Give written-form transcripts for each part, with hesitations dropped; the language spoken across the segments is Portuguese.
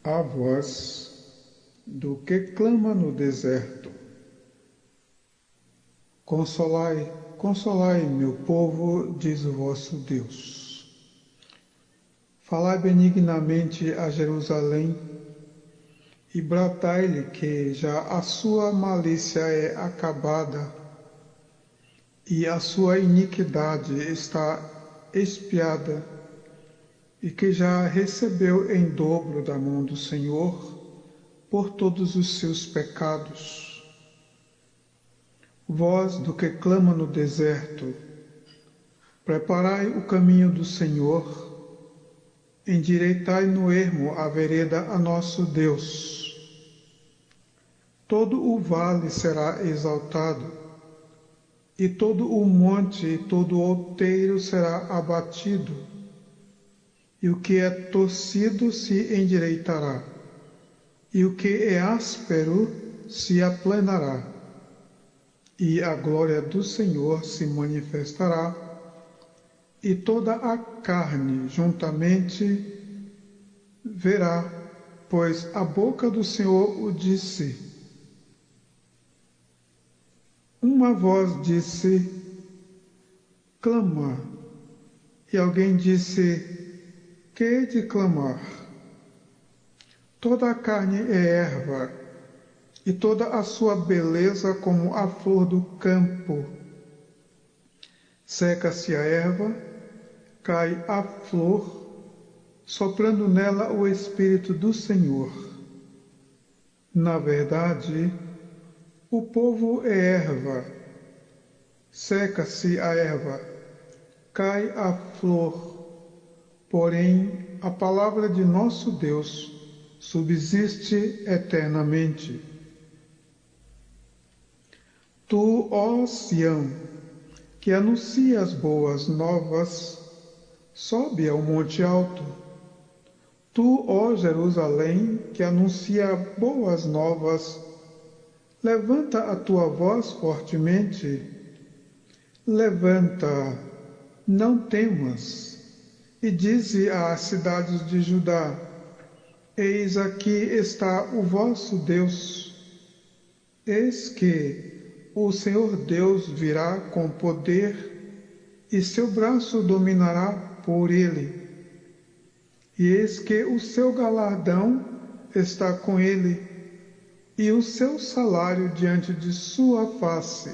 A voz do que clama no deserto. Consolai, consolai, meu povo, diz o vosso Deus. Falai benignamente a Jerusalém e bradai-lhe que já a sua malícia é acabada e a sua iniquidade está expiada, e que já recebeu em dobro da mão do Senhor por todos os seus pecados. Voz do que clama no deserto, preparai o caminho do Senhor, endireitai no ermo a vereda a nosso Deus. Todo o vale será exaltado, e todo o monte e todo o outeiro será abatido, e o que é torcido se endireitará, e o que é áspero se aplanará, e a glória do Senhor se manifestará, e toda a carne juntamente verá, pois a boca do Senhor o disse. Uma voz disse, clama, e alguém disse, que hei de clamar? Toda a carne é erva, e toda a sua beleza como a flor do campo. Seca-se a erva, cai a flor, soprando nela o Espírito do Senhor. Na verdade, o povo é erva, seca-se a erva, cai a flor, porém a palavra de nosso Deus subsiste eternamente. Tu, ó Sião, que anuncias boas novas, sobe ao monte alto. Tu, ó Jerusalém, que anuncia boas novas, levanta a tua voz fortemente. Levanta, não temas, e dize às cidades de Judá, eis aqui está o vosso Deus. Eis que o Senhor Deus virá com poder, e seu braço dominará por ele. E eis que o seu galardão está com ele, e o seu salário diante de sua face.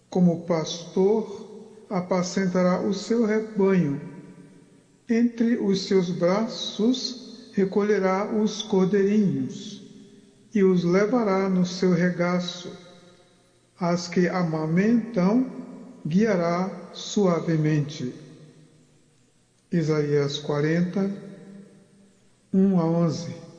Como pastor, apacentará o seu rebanho. Entre os seus braços recolherá os cordeirinhos, e os levará no seu regaço. As que amamentam, guiará suavemente. Isaías 40, 1 a 11.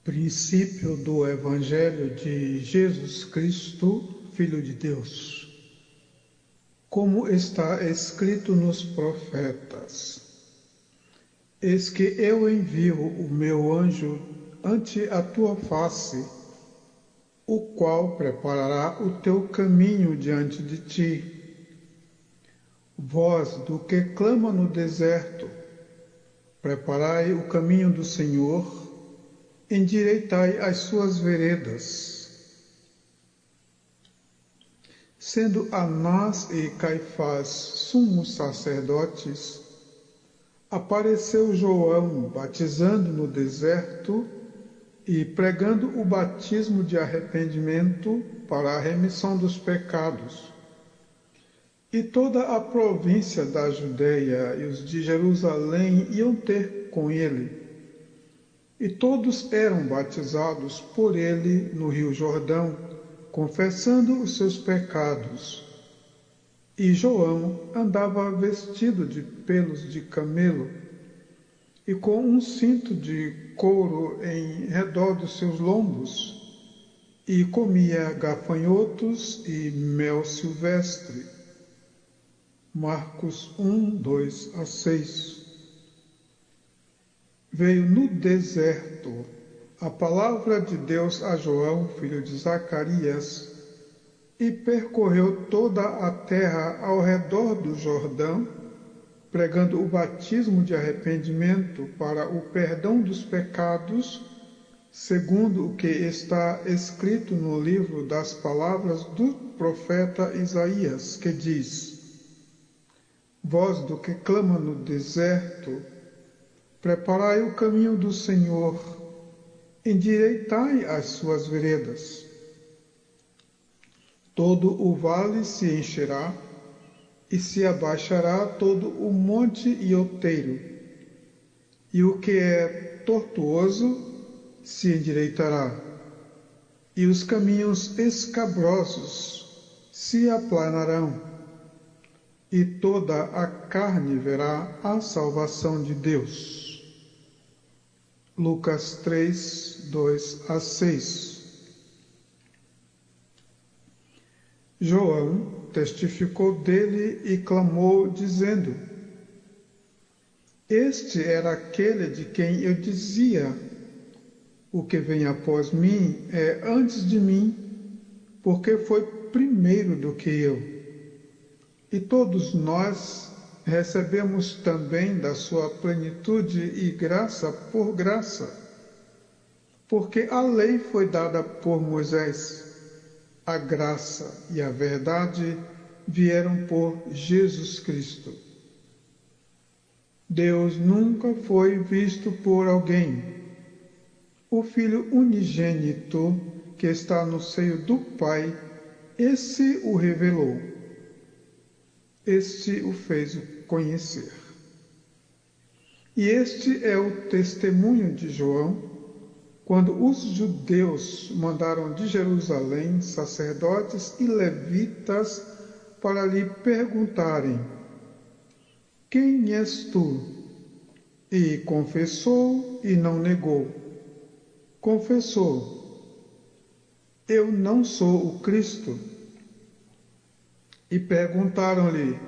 Princípio do Evangelho de Jesus Cristo, Filho de Deus. Como está escrito nos profetas: eis que eu envio o meu anjo ante a tua face, o qual preparará o teu caminho diante de ti. Voz do que clama no deserto, preparai o caminho do Senhor, endireitai as suas veredas. Sendo Anás e Caifás sumos sacerdotes, apareceu João batizando no deserto e pregando o batismo de arrependimento para a remissão dos pecados. E toda a província da Judeia e os de Jerusalém iam ter com ele. E todos eram batizados por ele no rio Jordão, confessando os seus pecados. E João andava vestido de pelos de camelo e com um cinto de couro em redor dos seus lombos, e comia gafanhotos e mel silvestre. Marcos 1, 2 a 6. Veio no deserto a palavra de Deus a João, filho de Zacarias, e percorreu toda a terra ao redor do Jordão, pregando o batismo de arrependimento para o perdão dos pecados, segundo o que está escrito no livro das palavras do profeta Isaías, que diz: Voz do que clama no deserto, preparai o caminho do Senhor, endireitai as suas veredas. Todo o vale se encherá, e se abaixará todo o monte e outeiro, e o que é tortuoso se endireitará, e os caminhos escabrosos se aplanarão, e toda a carne verá a salvação de Deus. Lucas 3, 2-6. João testificou dele e clamou, dizendo: Este era aquele de quem eu dizia: O que vem após mim é antes de mim, porque foi primeiro do que eu. E todos nós recebemos também da sua plenitude e graça por graça, porque a lei foi dada por Moisés. A graça e a verdade vieram por Jesus Cristo. Deus nunca foi visto por alguém. O Filho unigênito que está no seio do Pai, esse o revelou. Este o fez conhecer. E este é o testemunho de João, quando os judeus mandaram de Jerusalém sacerdotes e levitas para lhe perguntarem: Quem és tu? E confessou e não negou. Confessou: Eu não sou o Cristo. E perguntaram-lhe: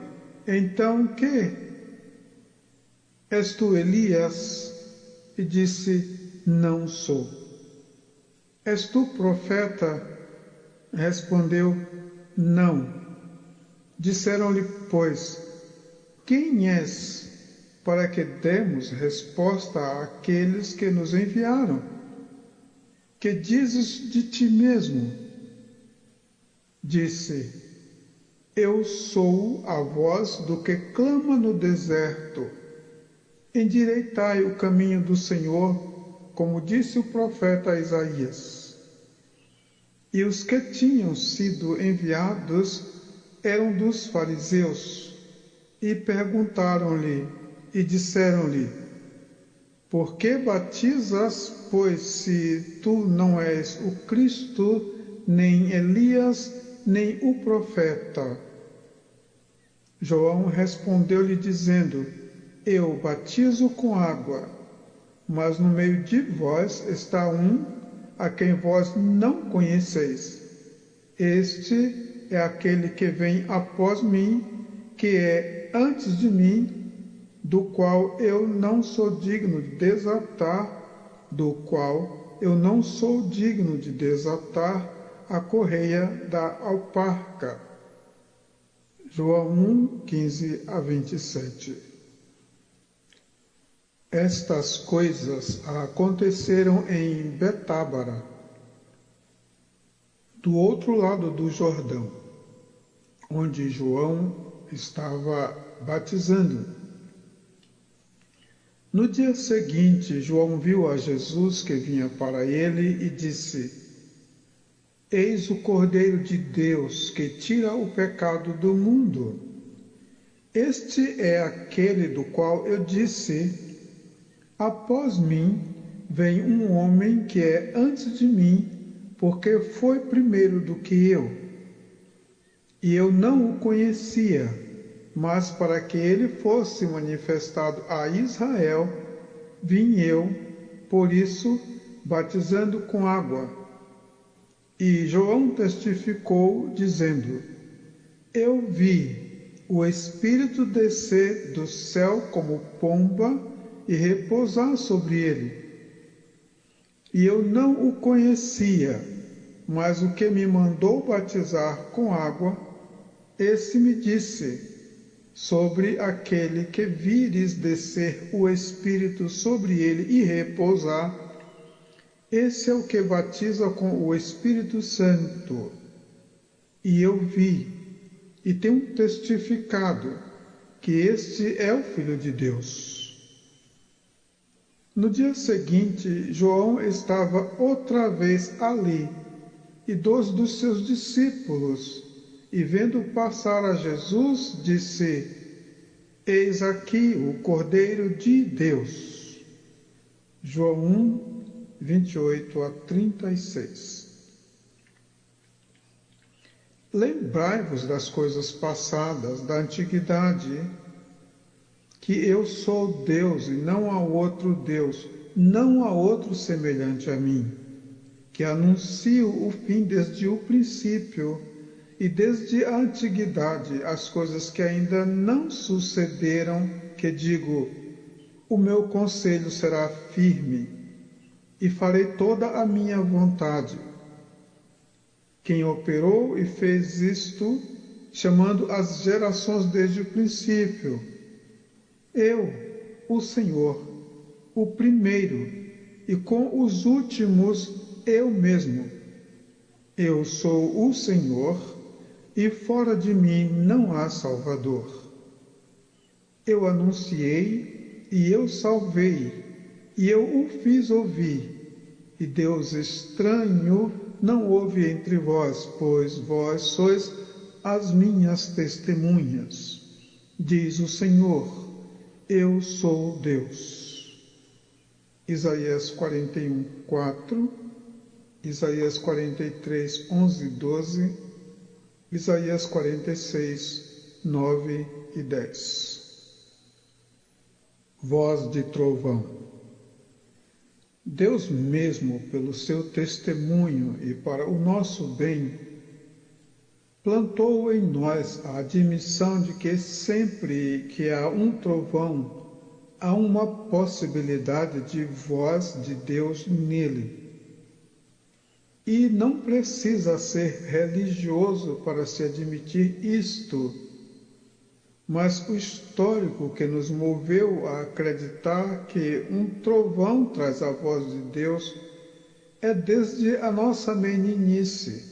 Então que? És tu Elias? E disse: Não sou. És tu profeta? Respondeu: Não. Disseram-lhe, pois: Quem és, para que demos resposta àqueles que nos enviaram? Que dizes de ti mesmo? Disse: Eu sou a voz do que clama no deserto. Endireitai o caminho do Senhor, como disse o profeta Isaías. E os que tinham sido enviados eram dos fariseus, e perguntaram-lhe e disseram-lhe: Por que batizas, pois se tu não és o Cristo, nem Elias, nem o profeta? João respondeu-lhe dizendo: Eu batizo com água, mas no meio de vós está um a quem vós não conheceis. Este é aquele que vem após mim, que é antes de mim, do qual eu não sou digno de desatar, a correia da alparca. João 1, 15-27. Estas coisas aconteceram em Betábara, do outro lado do Jordão, onde João estava batizando. No dia seguinte, João viu a Jesus que vinha para ele e disse: Eis o Cordeiro de Deus que tira o pecado do mundo. Este é aquele do qual eu disse: Após mim vem um homem que é antes de mim, porque foi primeiro do que eu. E eu não o conhecia, mas para que ele fosse manifestado a Israel, vim eu, por isso, batizando com água. E João testificou, dizendo: Eu vi o Espírito descer do céu como pomba e repousar sobre ele. E eu não o conhecia, mas o que me mandou batizar com água, esse me disse: sobre aquele que vires descer o Espírito sobre ele e repousar. Esse é o que batiza com o Espírito Santo. E eu vi, e tenho testificado, que este é o Filho de Deus. No dia seguinte, João estava outra vez ali, e dois dos seus discípulos, e vendo passar a Jesus, disse: Eis aqui o Cordeiro de Deus. João 1, 28 a 36. Lembrai-vos das coisas passadas da antiguidade, que eu sou Deus e não há outro Deus, não há outro semelhante a mim, que anuncio o fim desde o princípio e desde a antiguidade as coisas que ainda não sucederam, que digo, o meu conselho será firme e farei toda a minha vontade. Quem operou e fez isto, chamando as gerações desde o princípio, eu, o Senhor, o primeiro, e com os últimos eu mesmo. Eu sou o Senhor, e fora de mim não há Salvador. Eu anunciei, e eu salvei, e eu o fiz ouvir, e Deus estranho não houve entre vós, pois vós sois as minhas testemunhas. Diz o Senhor, eu sou Deus. Isaías 41, 4, Isaías 43, 11 e 12, Isaías 46, 9 e 10. Voz de trovão. Deus mesmo, pelo seu testemunho e para o nosso bem, plantou em nós a admissão de que sempre que há um trovão, há uma possibilidade de voz de Deus nele. E não precisa ser religioso para se admitir isto, mas o histórico que nos moveu a acreditar que um trovão traz a voz de Deus é desde a nossa meninice,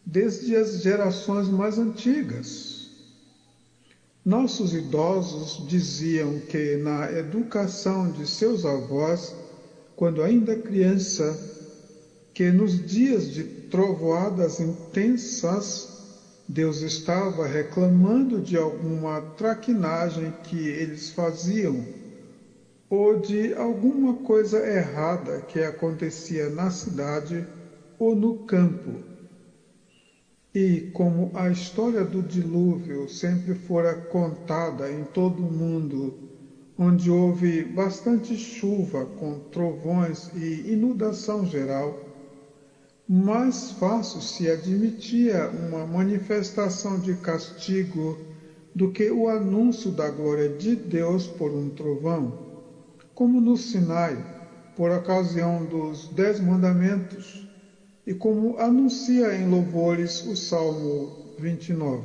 desde as gerações mais antigas. Nossos idosos diziam que na educação de seus avós, quando ainda criança, que nos dias de trovoadas intensas, Deus estava reclamando de alguma traquinagem que eles faziam, ou de alguma coisa errada que acontecia na cidade ou no campo. E como a história do dilúvio sempre fora contada em todo o mundo, onde houve bastante chuva com trovões e inundação geral, mais fácil se admitia uma manifestação de castigo do que o anúncio da glória de Deus por um trovão, como no Sinai, por ocasião dos 10 mandamentos, e como anuncia em louvores o Salmo 29.